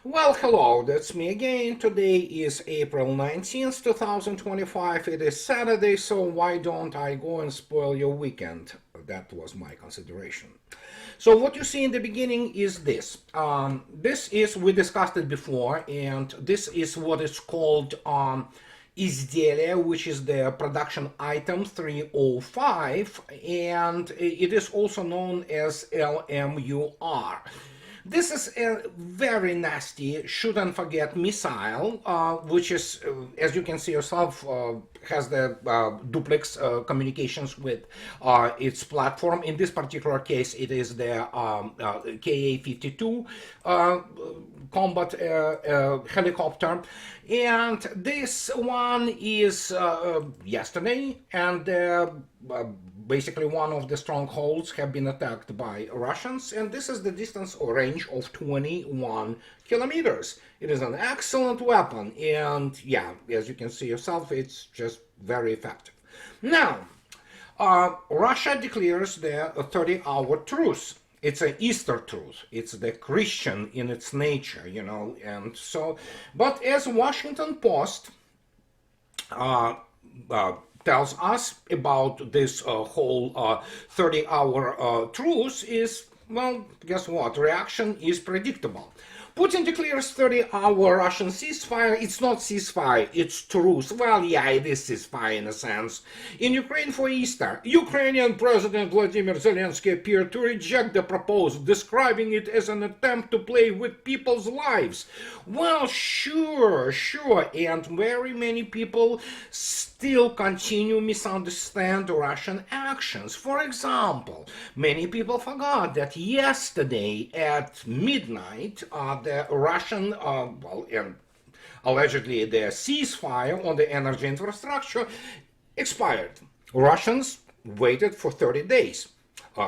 Well, hello, that's me again. Today is April 19th, 2025. It is Saturday, so why don't I go and spoil your weekend? That was my consideration. So what you see in the beginning is this. We discussed it before, and this is what is called изделие, which is the production item 305, and it is also known as LMUR. This is a very nasty, shouldn't forget missile, which is, as you can see yourself, has the duplex communications with its platform. In this particular case, it is the Ka-52 combat helicopter. And this one is yesterday, and basically one of the strongholds have been attacked by Russians, and this is the distance or range of 21 kilometers. It is an excellent weapon, and yeah, as you can see yourself, it's just very effective. Now, Russia declares the 30-hour truce. It's an Easter truce. It's the Christian in its nature, and so, but as Washington Post tells us about this whole 30-hour truce is, well, guess what? Reaction is predictable. Putin declares 30-hour Russian ceasefire. It's not ceasefire, it's truce. Well, yeah, it is ceasefire in a sense. In Ukraine for Easter, Ukrainian President Vladimir Zelensky appeared to reject the proposal, describing it as an attempt to play with people's lives. Well, sure, and very many people still continue misunderstand Russian actions. For example, many people forgot that yesterday at midnight, the Russian, and allegedly the ceasefire on the energy infrastructure expired. Russians waited for 30 days.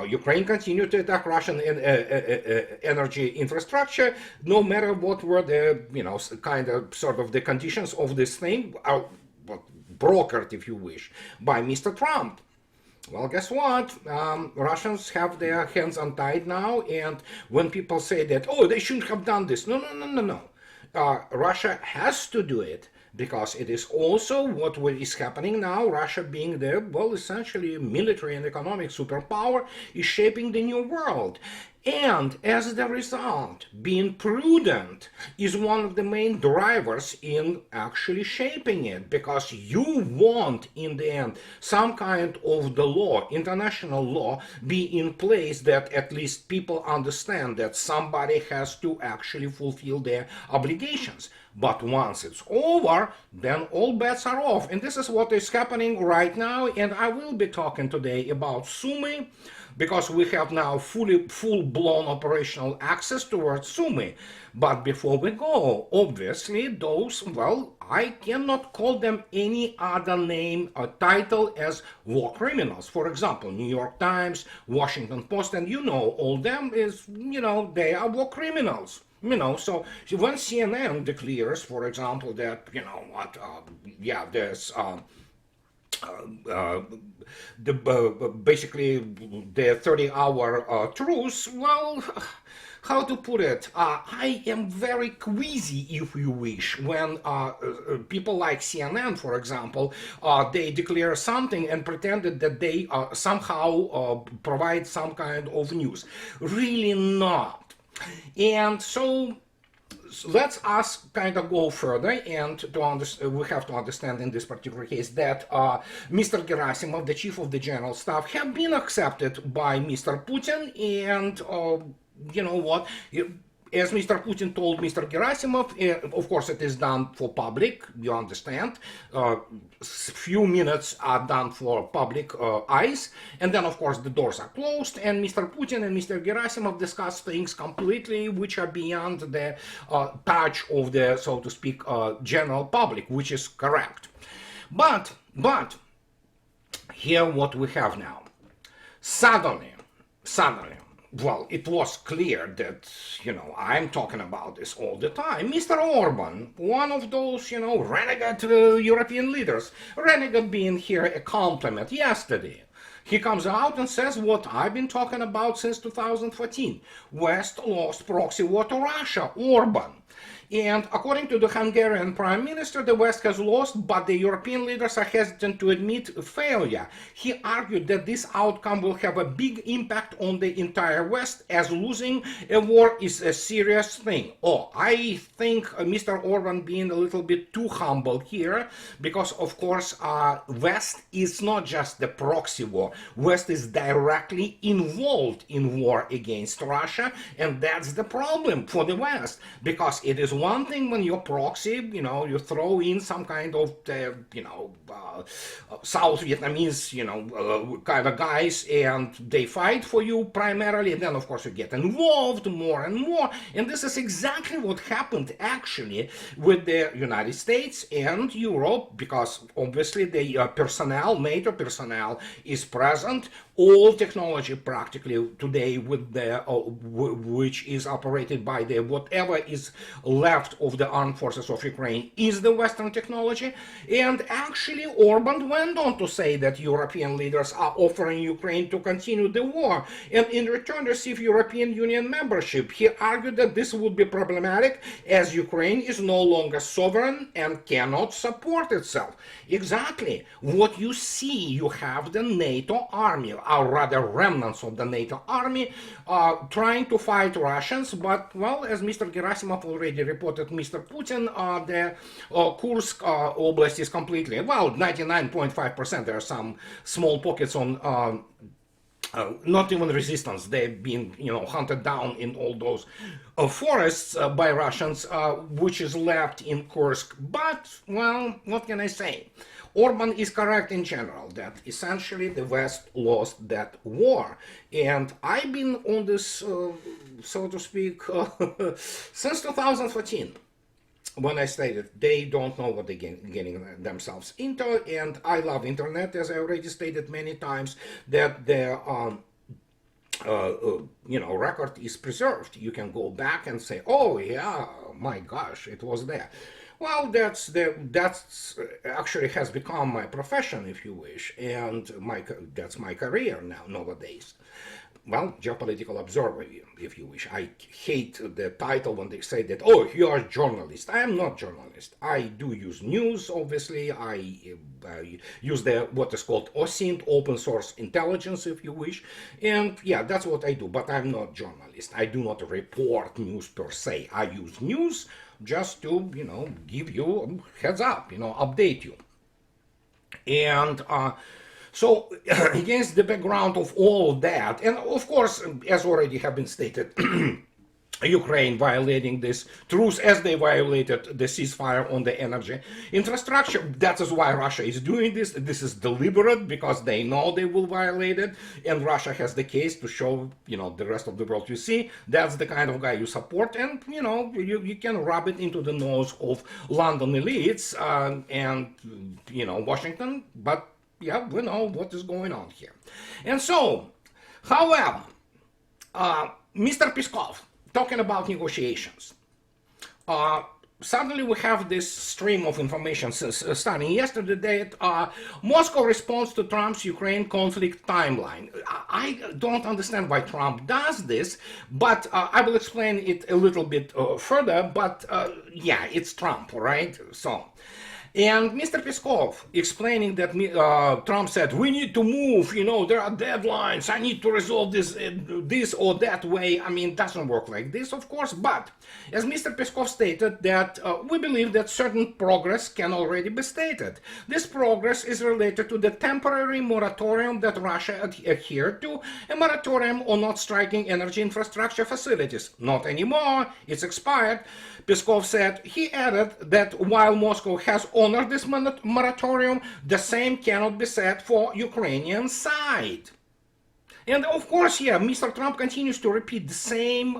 Ukraine continued to attack Russian energy infrastructure, no matter what were the, sort of the conditions of this thing, brokered, if you wish, by Mr. Trump. Well, guess what? Russians have their hands untied now, and when people say that, oh, they shouldn't have done this, no. Russia has to do it, because it is also what is happening now. Russia being the, well, essentially military and economic superpower is shaping the new world. And as the result, being prudent is one of the main drivers in actually shaping it, because you want, in the end, some kind of the law, international law, be in place that at least people understand that somebody has to actually fulfill their obligations. But once it's over, then all bets are off. And this is what is happening right now. And I will be talking today about Sumy, because we have now full-blown operational access towards Sumy. But before we go, obviously those, well, I cannot call them any other name or title as war criminals. For example, New York Times, Washington Post, and all them is, they are war criminals. So when CNN declares, for example, that, there's basically the 30-hour truce, well, how to put it? I am very queasy, if you wish, when people like CNN, for example, they declare something and pretended that they somehow provide some kind of news. Really not. And so let's us kind of go further, and we have to understand in this particular case that Mr. Gerasimov, the chief of the general staff, have been accepted by Mr. Putin, and you know what? As Mr. Putin told Mr. Gerasimov, of course it is done for public, you understand. Few minutes are done for public eyes, and then of course the doors are closed, and Mr. Putin and Mr. Gerasimov discuss things completely which are beyond the touch of the, so to speak, general public, which is correct. But here what we have now. Suddenly, well, it was clear that, I'm talking about this all the time. Mr. Orban, one of those, renegade European leaders, renegade being here a compliment yesterday. He comes out and says what I've been talking about since 2014. West lost proxy war to Russia, Orban. And according to the Hungarian Prime Minister, the West has lost, but the European leaders are hesitant to admit failure. He argued that this outcome will have a big impact on the entire West, as losing a war is a serious thing. Oh, I think Mr. Orban being a little bit too humble here, because of course West is not just the proxy war. West is directly involved in war against Russia, and that's the problem for the West, because it is one thing when you're proxy, you throw in some kind of, South Vietnamese, kind of guys, and they fight for you primarily, and then of course you get involved more and more, and this is exactly what happened actually with the United States and Europe, because obviously the NATO personnel is present. All technology practically today with the which is operated by the whatever is left of the armed forces of Ukraine is the Western technology. And actually Orban went on to say that European leaders are offering Ukraine to continue the war and in return receive European Union membership. He argued that this would be problematic as Ukraine is no longer sovereign and cannot support itself. Exactly what you see, you have the NATO army, or rather remnants of the NATO army, trying to fight Russians, but, well, as Mr. Gerasimov already reported, Mr. Putin, the Kursk Oblast is completely, well, 99.5%, there are some small pockets on not even resistance. They've been, hunted down in all those forests by Russians, which is left in Kursk. But, well, what can I say? Orban is correct in general that essentially the West lost that war. And I've been on this, so to speak, since 2014. When I stated they don't know what they're getting themselves into, and I love internet, as I already stated many times, that the record is preserved. You can go back and say, oh yeah, my gosh, it was there. Well, that's actually has become my profession, if you wish, and that's my career now nowadays. Well, geopolitical observer, if you wish. I hate the title when they say that, oh, you are a journalist. I am not a journalist. I do use news, obviously. I use what is called OSINT, open source intelligence, if you wish. And yeah, that's what I do, but I'm not a journalist. I do not report news per se. I use news just to, give you a heads up, update you. And so against the background of all of that, and of course, as already have been stated, Ukraine violating this truce as they violated the ceasefire on the energy infrastructure. That is why Russia is doing this. This is deliberate because they know they will violate it, and Russia has the case to show, the rest of the world, you see, that's the kind of guy you support, and, you can rub it into the nose of London elites and, Washington, but yeah, we know what is going on here. And so, however, Mr. Peskov, talking about negotiations, suddenly we have this stream of information starting yesterday that Moscow responds to Trump's Ukraine conflict timeline. I don't understand why Trump does this, but I will explain it a little bit further, but yeah, it's Trump, right? So, and Mr. Peskov explaining that Trump said, we need to move, there are deadlines, I need to resolve this or that way. I mean, it doesn't work like this, of course, but as Mr. Peskov stated that we believe that certain progress can already be stated. This progress is related to the temporary moratorium that Russia adhered to, a moratorium on not striking energy infrastructure facilities. Not anymore, it's expired. Peskov said. He added that while Moscow has honored this moratorium, the same cannot be said for Ukrainian side. And of course, yeah, Mr. Trump continues to repeat the same,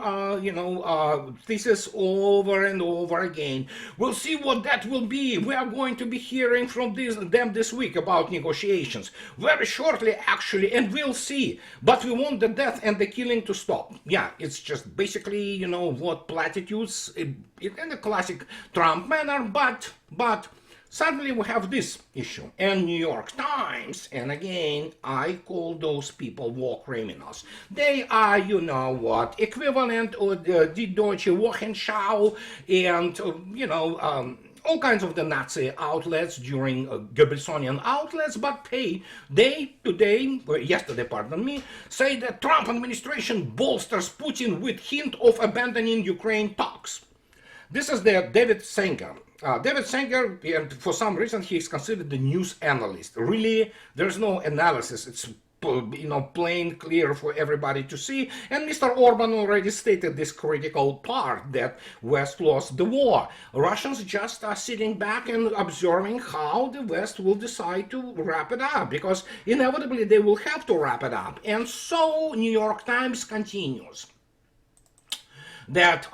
thesis over and over again. We'll see what that will be. We are going to be hearing from them this week about negotiations. Very shortly, actually, and we'll see. But we want the death and the killing to stop. Yeah, it's just basically, what platitudes in the classic Trump manner, but Suddenly we have this issue, and New York Times, and again, I call those people war criminals. They are, you know what, equivalent of the Deutsche Wochenschau and, all kinds of the Nazi outlets during Goebbelsonian outlets, but hey, they yesterday, pardon me, say that Trump administration bolsters Putin with hint of abandoning Ukraine talks. This is the David Sanger. David Sanger, and for some reason, he is considered the news analyst. Really, there's no analysis. It's plain clear for everybody to see. And Mr. Orban already stated this critical part that West lost the war. Russians just are sitting back and observing how the West will decide to wrap it up, because inevitably they will have to wrap it up. And so New York Times continues that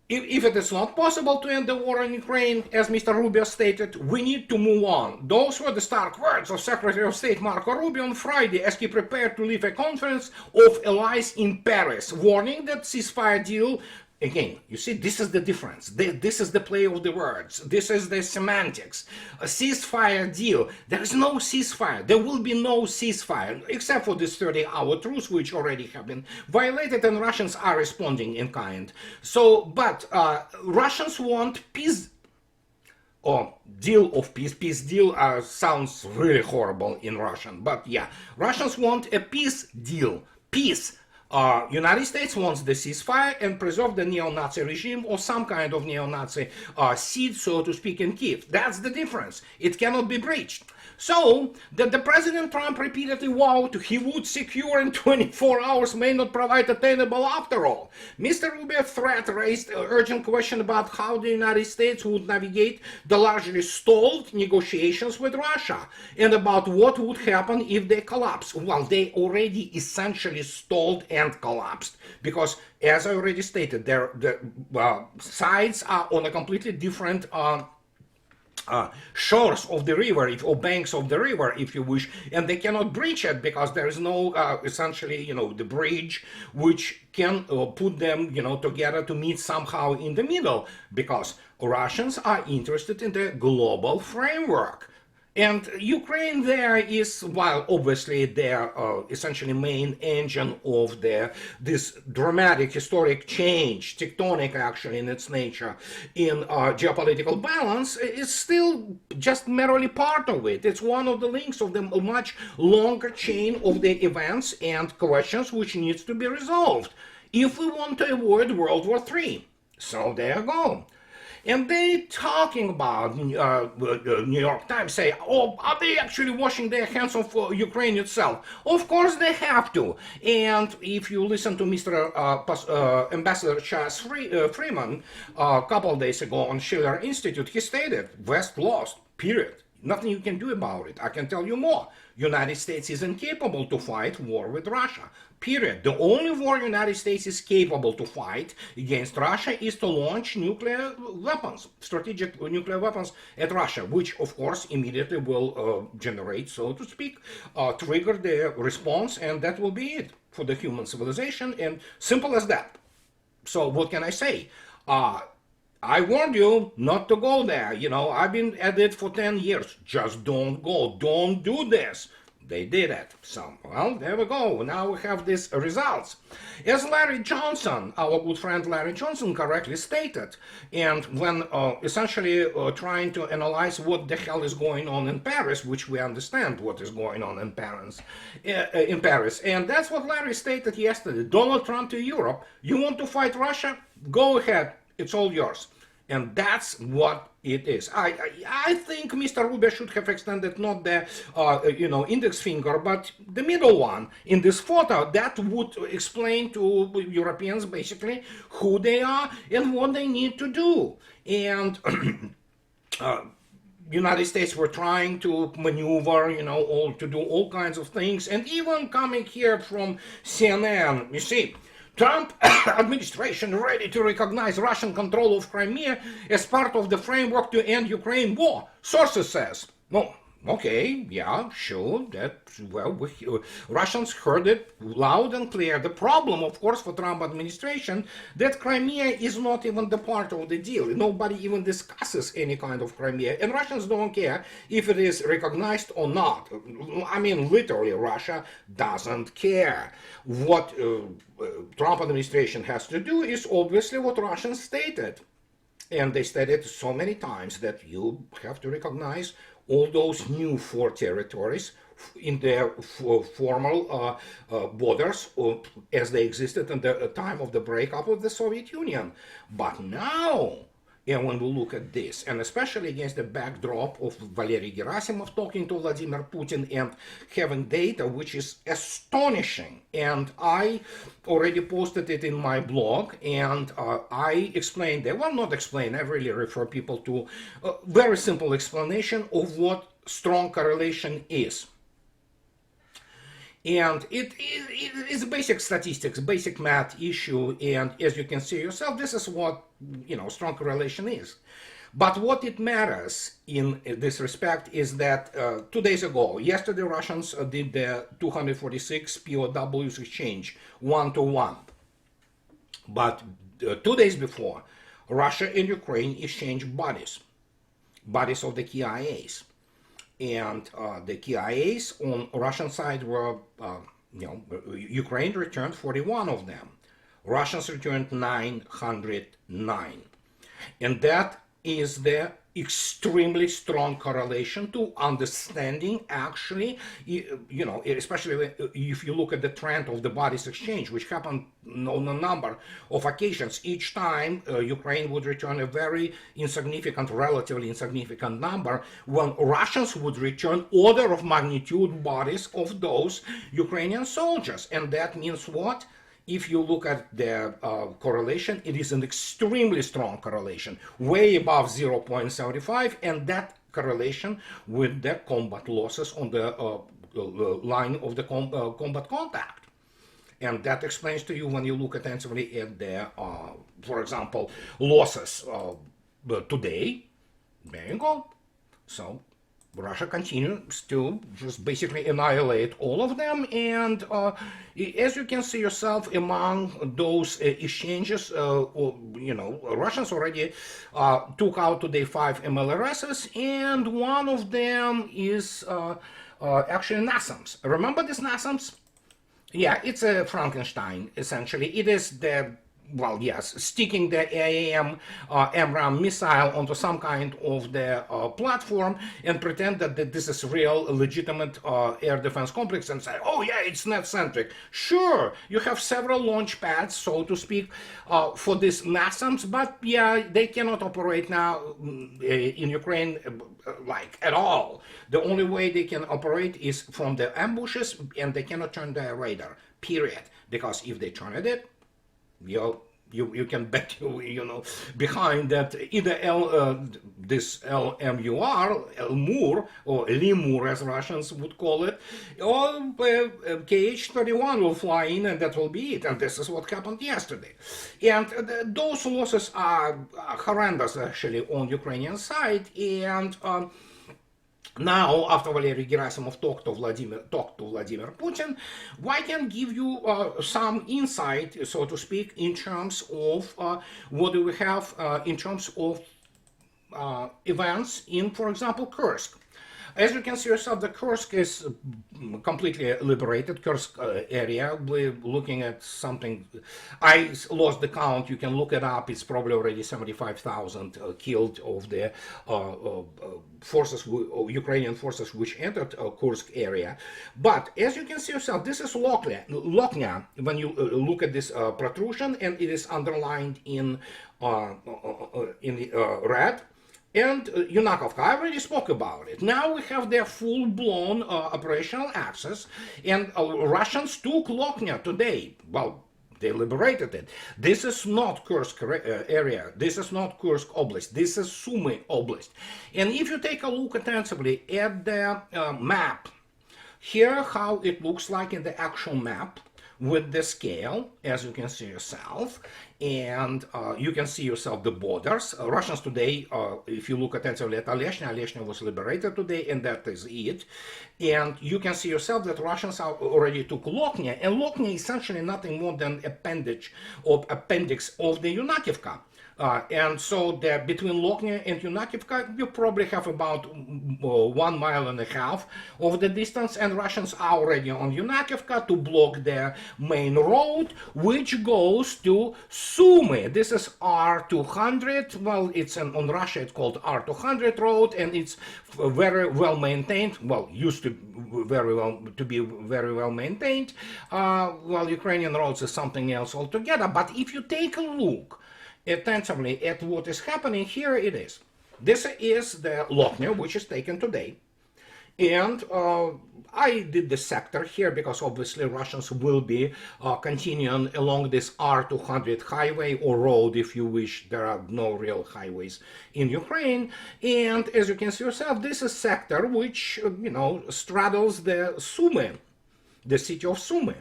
if it is not possible to end the war in Ukraine, as Mr. Rubio stated, we need to move on. Those were the stark words of Secretary of State Marco Rubio on Friday as he prepared to leave a conference of allies in Paris, warning that ceasefire deal. Again, you see, this is the difference. This is the play of the words. This is the semantics. A ceasefire deal. There is no ceasefire. There will be no ceasefire, except for this 30-hour truce, which already have been violated, and Russians are responding in kind. So, but Russians want peace. Or deal of peace. Peace deal sounds really horrible in Russian. But yeah, Russians want a peace deal. Peace. United States wants the ceasefire and preserve the neo-Nazi regime or some kind of neo-Nazi seed, so to speak, in Kiev. That's the difference. It cannot be breached. So, that the President Trump repeatedly vowed he would secure in 24 hours may not provide attainable after all. Mr. Rubio's threat raised an urgent question about how the United States would navigate the largely stalled negotiations with Russia, and about what would happen if they collapse. Well, they already essentially stalled and collapsed, because, as I already stated, the sides are on a completely different shores of the river, or banks of the river, if you wish, and they cannot breach it because there is no, essentially, the bridge which can put them, together to meet somehow in the middle, because Russians are interested in the global framework. And Ukraine there is, while obviously their essentially main engine of this dramatic historic change, tectonic actually in its nature, in geopolitical balance, is still just merely part of it. It's one of the links of the much longer chain of the events and questions which needs to be resolved if we want to avoid World War III. So there you go. And they talking about, New York Times say, oh, are they actually washing their hands of Ukraine itself? Of course they have to. And if you listen to Mr. Ambassador Chas Freeman a couple of days ago on Schiller Institute, he stated, West lost, period. Nothing you can do about it. I can tell you more. United States is incapable to fight war with Russia. Period. The only war United States is capable to fight against Russia is to launch nuclear weapons, strategic nuclear weapons at Russia, which of course immediately will generate, so to speak, trigger the response, and that will be it for the human civilization, and simple as that. So what can I say? I warned you not to go there. I've been at it for 10 years. Just don't go. Don't do this. They did it. So, well, there we go. Now we have these results. As Larry Johnson, our good friend Larry Johnson, correctly stated, and when essentially trying to analyze what the hell is going on in Paris, which we understand what is going on in Paris, and that's what Larry stated yesterday. Donald Trump to Europe, you want to fight Russia? Go ahead. It's all yours. And that's what it is. I think Mr. Rubio should have extended not the index finger, but the middle one in this photo. That would explain to Europeans basically who they are and what they need to do. And United States were trying to maneuver, to do all kinds of things, and even coming here from CNN, you see. Trump administration ready to recognize Russian control of Crimea as part of the framework to end Ukraine war, sources says. No, Okay, yeah, sure. That well, Russians heard it loud and clear. The problem, of course, for Trump administration, that Crimea is not even the part of the deal. Nobody even discusses any kind of Crimea, and Russians don't care if it is recognized or not. I mean, literally, Russia doesn't care. What Trump administration has to do is obviously what Russians stated. And they stated so many times that you have to recognize all those new four territories in their formal borders as they existed in the time of the breakup of the Soviet Union. But now, and when we look at this, and especially against the backdrop of Valery Gerasimov talking to Vladimir Putin and having data which is astonishing, and I already posted it in my blog, and I explained there, well, not explain, I really refer people to a very simple explanation of what strong correlation is. And it is basic statistics, basic math issue, and as you can see yourself, this is what strong correlation is. But what it matters in this respect is that 2 days ago, yesterday, Russians did the 246 POWs exchange 1-to-1. But 2 days before, Russia and Ukraine exchanged bodies of the KIAs. And the KIAs on Russian side were, Ukraine returned 41 of them. Russians returned 909. And that is the extremely strong correlation to understanding actually, especially if you look at the trend of the bodies exchange, which happened on a number of occasions. Each time Ukraine would return a very insignificant, relatively insignificant number, when Russians would return order of magnitude bodies of those Ukrainian soldiers. And that means what? If you look at the correlation, it is an extremely strong correlation, way above 0.75, and that correlation with the combat losses on the line of the combat contact. And that explains to you when you look attentively at the, for example, losses today. There you go. So Russia continues to just basically annihilate all of them, and as you can see yourself, among those exchanges, Russians already took out today 5 MLRSs, and one of them is actually NASAMS. Remember these NASAMS? Yeah, it's a Frankenstein, essentially. It is the sticking the AIM MRAM missile onto some kind of the platform and pretend that this is real, legitimate air defense complex and say, oh yeah, it's net-centric. Sure, you have several launch pads, so to speak, for these NASAMS, but yeah, they cannot operate now in Ukraine at all. The only way they can operate is from the ambushes, and they cannot turn their radar, period. Because if they turn it, you can bet behind that either this LMUR, Elmur, or Lemur as Russians would call it, or KH-31 will fly in, and that will be it. And this is what happened yesterday. And those losses are horrendous actually on Ukrainian side, and now, after Valery Gerasimov talked to Vladimir Putin, I can give you some insight, so to speak, in terms of what do we have in terms of events in, for example, Kursk. As you can see yourself, the Kursk is completely liberated, Kursk area. We're looking at something, I lost the count, you can look it up, it's probably already 75,000 killed of the forces, Ukrainian forces which entered Kursk area. But as you can see yourself, this is Lokhnya, when you look at this protrusion, and it is underlined in red. And Yunakovka, I already spoke about it. Now we have their full-blown operational access, and Russians took Lokhnya today. Well, they liberated it. This is not Kursk area. This is not Kursk Oblast. This is Sumy Oblast. And if you take a look attentively at the map, here how it looks like in the actual map, with the scale, as you can see yourself, and you can see yourself the borders. Russians today, if you look attentively at Aleshna was liberated today, and that is it. And you can see yourself that Russians already took Lokhnya, and Lokhnya is essentially nothing more than appendix of the Yunakivka. And so between Lokhnya and Yunakivka, you probably have about 1.5 miles of the distance, and Russians are already on Yunakivka to block their main road, which goes to Sumy. This is R200. Well, it's on Russia, it's called R200 road, and it's very well maintained. Well, used to be very well maintained. Well, Ukrainian roads is something else altogether. But if you take a look attentively at what is happening, here it is. This is the Lokhnya, which is taken today. And I did the sector here because obviously Russians will be continuing along this R200 highway or road, if you wish. There are no real highways in Ukraine. And as you can see yourself, this is sector which, straddles the Sumy, the city of Sumy.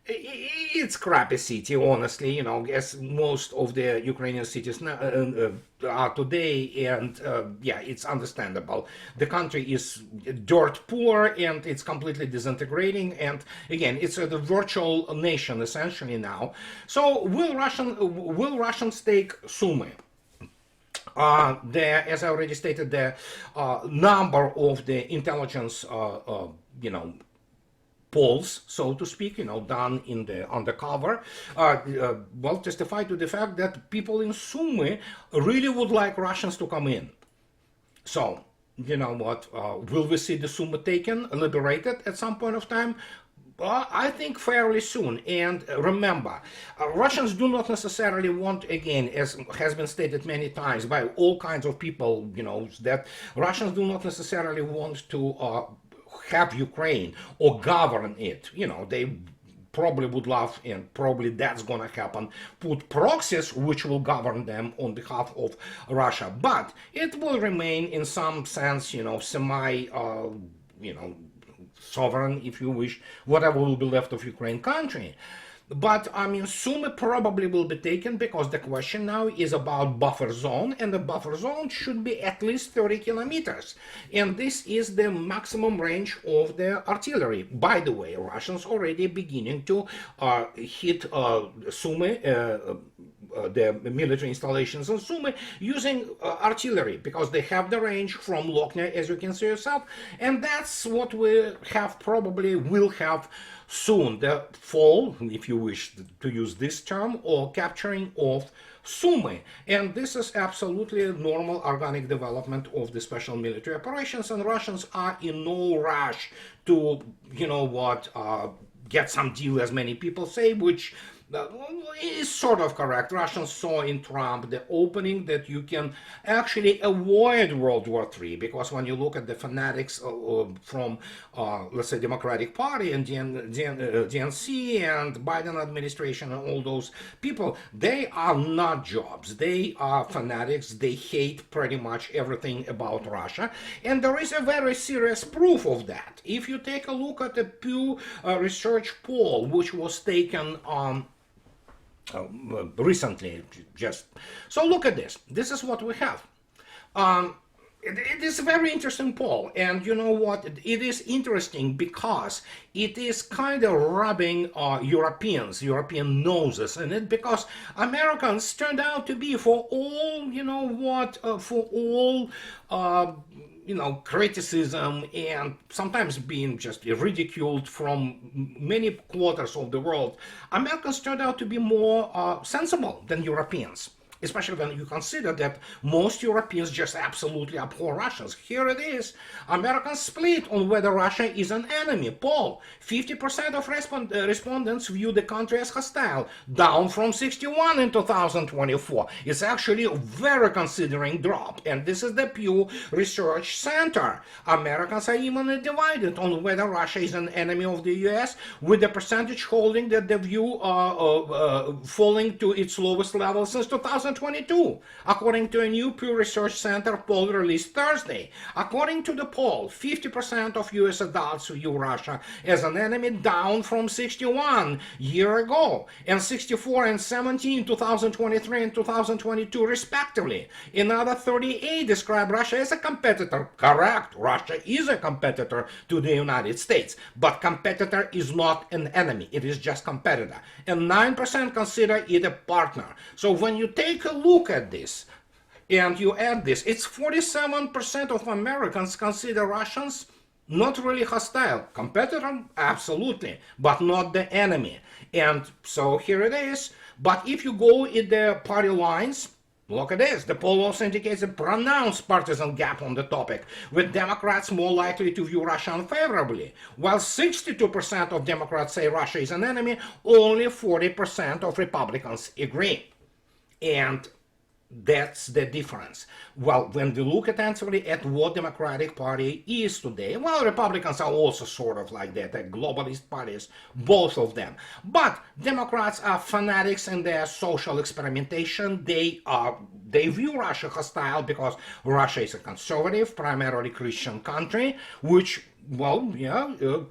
It's crappy city, honestly, as most of the Ukrainian cities are today, and yeah, it's understandable. The country is dirt poor, and it's completely disintegrating, and again, it's a virtual nation essentially now. So will Russians take Sumy? As I already stated, the number of the intelligence, polls, so to speak, done in the undercover, well, testify to the fact that people in Sumy really would like Russians to come in. So, you know what? Will we see the Sumy taken, liberated at some point of time? I think fairly soon. And remember, Russians do not necessarily want, again, as has been stated many times by all kinds of people, that Russians do not necessarily want to have Ukraine or govern it. They probably would love, and probably that's gonna happen, put proxies which will govern them on behalf of Russia. But it will remain in some sense, semi, sovereign, if you wish, whatever will be left of Ukraine country. But I mean, Sumy probably will be taken because the question now is about buffer zone, and the buffer zone should be at least 30 kilometers. And this is the maximum range of the artillery. By the way, Russians already beginning to hit Sumy, the military installations in Sumy, using artillery, because they have the range from Lokhnya, as you can see yourself, and that's what we have, probably will have soon, the fall, if you wish to use this term, or capturing of Sumy. And this is absolutely a normal organic development of the special military operations, and Russians are in no rush to, get some deal, as many people say, which is sort of correct. Russians saw in Trump the opening that you can actually avoid World War III, because when you look at the fanatics from, let's say, Democratic Party and DNC and Biden administration and all those people, they are not jobs. They are fanatics. They hate pretty much everything about Russia. And there is a very serious proof of that. If you take a look at the Pew Research poll, which was taken recently, just so look at this. This is what we have. It is a very interesting poll, and you know what? It is interesting because it is kind of rubbing European noses in it, because Americans turned out to be, for all, for all, criticism and sometimes being just ridiculed from many quarters of the world, Americans turned out to be more sensible than Europeans. Especially when you consider that most Europeans just absolutely abhor Russians. Here it is. Americans split on whether Russia is an enemy. Poll: 50% of respondents view the country as hostile, down from 61 in 2024. It's actually a very considering drop. And this is the Pew Research Center. Americans are evenly divided on whether Russia is an enemy of the US, with the percentage holding that the view falling to its lowest level since 2015. 2022, according to a new Pew Research Center poll released Thursday. According to the poll, 50% of US adults view Russia as an enemy, down from 61 year ago, and 64 and 17 in 2023 and 2022 respectively. Another 38 describe Russia as a competitor. Correct, Russia is a competitor to the United States, but competitor is not an enemy, it is just competitor. And 9% consider it a partner. So when you take a look at this and you add this, it's 47% of Americans consider Russians not really hostile. Competitor, absolutely, but not the enemy. And so here it is. But if you go in the party lines, look at this. The poll also indicates a pronounced partisan gap on the topic, with Democrats more likely to view Russia unfavorably. While 62% of Democrats say Russia is an enemy, only 40% of Republicans agree. And that's the difference. Well, when we look attentively at what Democratic Party is today, well, Republicans are also sort of like that, the globalist parties, both of them. But Democrats are fanatics in their social experimentation. They view Russia hostile because Russia is a conservative, primarily Christian country, which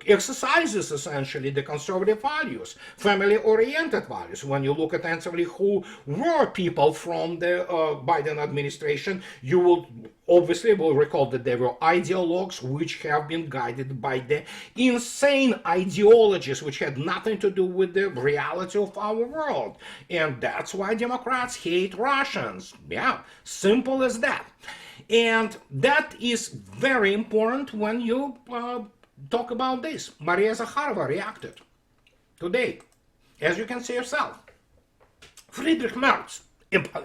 exercises essentially the conservative values, family-oriented values. When you look attentively who were people from the Biden administration, you will obviously recall that they were ideologues which have been guided by the insane ideologies which had nothing to do with the reality of our world. And that's why Democrats hate Russians. Yeah, simple as that. And that is very important when you talk about this. Maria Zakharova reacted today, as you can see yourself. Friedrich Merz,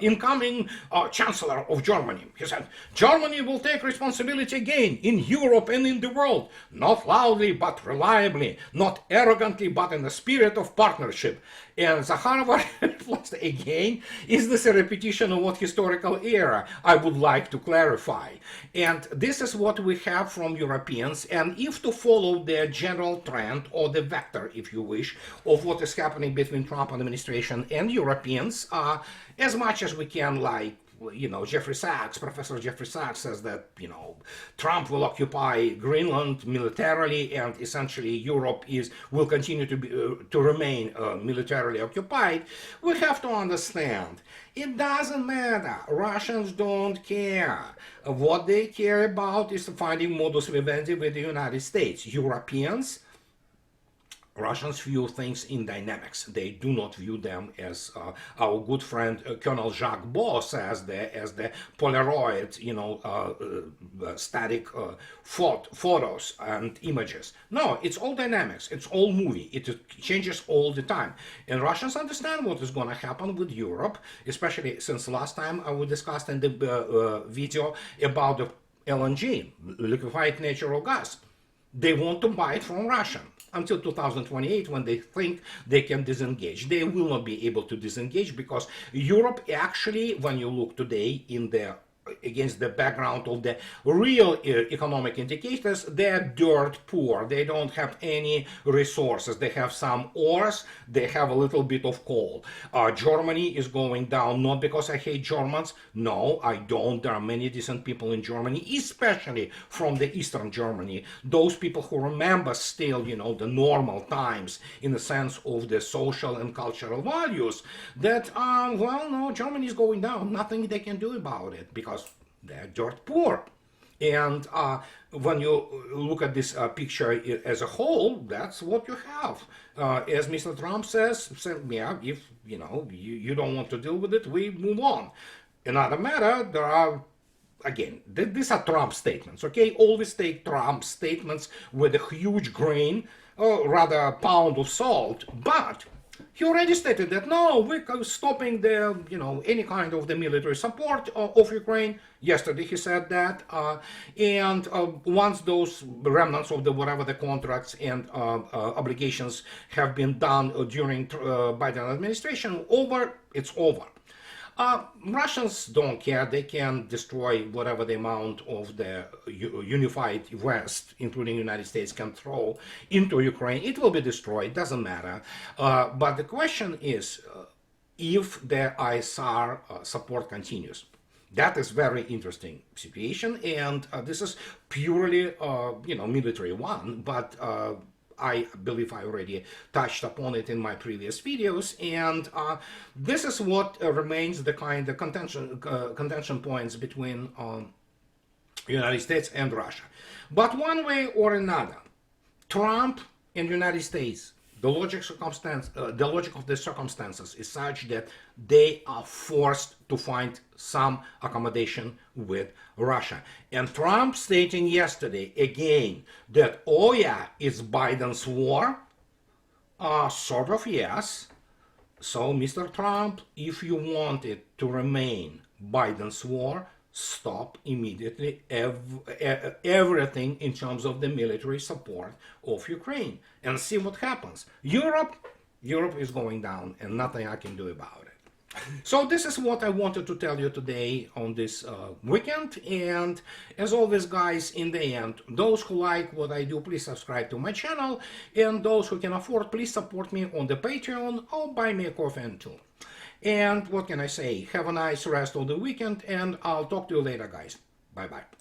incoming Chancellor of Germany, he said, Germany will take responsibility again in Europe and in the world, not loudly but reliably, not arrogantly but in the spirit of partnership. And Zakharova replies again, is this a repetition of what historical era? I would like to clarify. And this is what we have from Europeans, and if to follow the general trend, or the vector, if you wish, of what is happening between Trump administration and Europeans, as much as we can, like, Jeffrey Sachs, Professor Jeffrey Sachs says that, Trump will occupy Greenland militarily, and essentially Europe will continue to remain militarily occupied. We have to understand, it doesn't matter. Russians don't care. What they care about is finding modus vivendi with the United States. Russians view things in dynamics. They do not view them as our good friend Colonel Jacques Beau says, as the Polaroid, static photos and images. No, it's all dynamics. It's all movie. It changes all the time. And Russians understand what is going to happen with Europe, especially since last time we discussed in the video about the LNG, liquefied natural gas. They want to buy it from Russia until 2028, when they think they can disengage. They will not be able to disengage because Europe actually, when you look today against the background of the real economic indicators, they're dirt poor. They don't have any resources. They have some ores, they have a little bit of coal. Germany is going down, not because I hate Germans. No, I don't. There are many decent people in Germany, especially from the Eastern Germany. Those people who remember still, the normal times in the sense of the social and cultural values, that, no, Germany is going down. Nothing they can do about it because they're dirt poor. And when you look at this picture as a whole, that's what you have. As Mr. Trump says, yeah, if you don't want to deal with it, we move on. Another matter, there are, again, these are Trump statements, okay? Always take Trump statements with a huge grain, or rather a pound of salt, but he already stated that, no, we're stopping the, any kind of the military support of Ukraine. Yesterday he said that. And once those remnants of whatever the contracts and obligations have been done during Biden administration, it's over. Russians don't care. They can destroy whatever the amount of the unified West, including the United States, can throw into Ukraine. It will be destroyed, doesn't matter. But the question is, if the ISR support continues. That is very interesting situation, and this is purely, military one, but I believe I already touched upon it in my previous videos, and this is what remains the kind of contention points between United States and Russia. But one way or another, Trump and United States, the logic of the circumstances is such that they are forced to find some accommodation with Russia. And Trump stating yesterday again that, oh yeah, it's Biden's war, sort of yes. So, Mr. Trump, if you want it to remain Biden's war, stop immediately everything in terms of the military support of Ukraine and see what happens. Europe is going down and nothing I can do about it. So this is what I wanted to tell you today on this weekend, and as always guys, in the end, those who like what I do, please subscribe to my channel, and those who can afford, please support me on the Patreon or buy me a coffee too. And what can I say? Have a nice rest of the weekend, and I'll talk to you later, guys. Bye-bye.